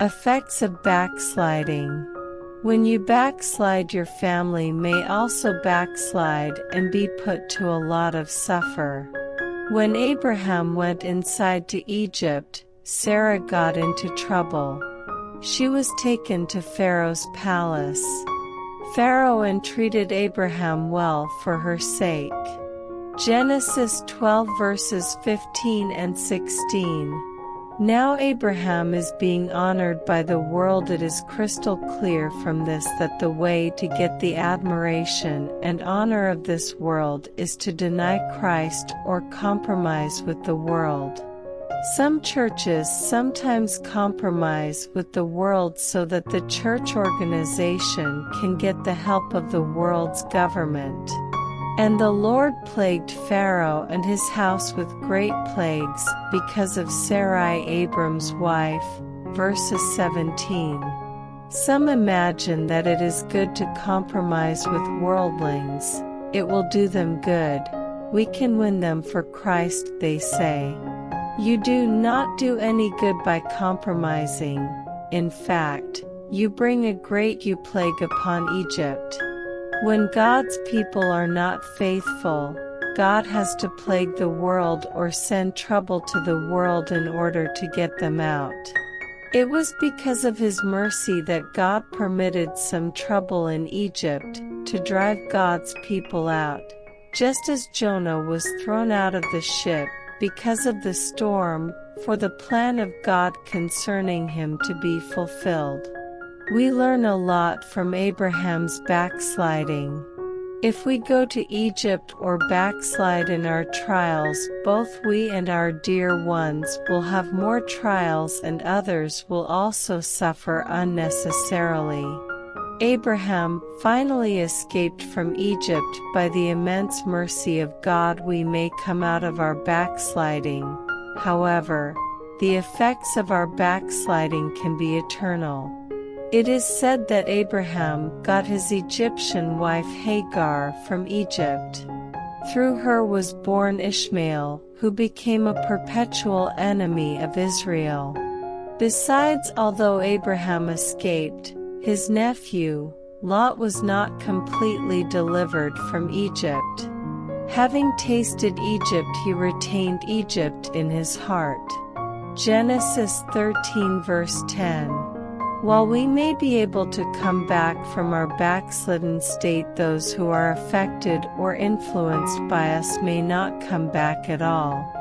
Effects of backsliding. When you backslide, your family may also backslide and be put to a lot of suffer. When Abraham went inside to Egypt, Sarah got into trouble. She was taken to Pharaoh's palace. Pharaoh entreated Abraham well for her sake. Genesis 12 verses 15 and 16. Now Abraham is being honored by the world. It is crystal clear from this that the way to get the admiration and honor of this world is to deny Christ or compromise with the world. Some churches sometimes compromise with the world so that the church organization can get the help of the world's government. And the Lord plagued Pharaoh and his house with great plagues because of Sarai Abram's wife. Verses 17. Some imagine that it is good to compromise with worldlings. It will do them good. We can win them for Christ, they say. You do not do any good by compromising. In fact, you bring a great plague upon Egypt. When God's people are not faithful, God has to plague the world or send trouble to the world in order to get them out. It was because of His mercy that God permitted some trouble in Egypt to drive God's people out, just as Jonah was thrown out of the ship because of the storm, for the plan of God concerning him to be fulfilled. We learn a lot from Abraham's backsliding. If we go to Egypt or backslide in our trials, both we and our dear ones will have more trials, and others will also suffer unnecessarily. Abraham finally escaped from Egypt by the immense mercy of God. We may come out of our backsliding. However, the effects of our backsliding can be eternal. It is said that Abraham got his Egyptian wife Hagar from Egypt. Through her was born Ishmael, who became a perpetual enemy of Israel. Besides, although Abraham escaped, his nephew, Lot, was not completely delivered from Egypt. Having tasted Egypt, he retained Egypt in his heart. Genesis 13 verse 10. While we may be able to come back from our backslidden state, those who are affected or influenced by us may not come back at all.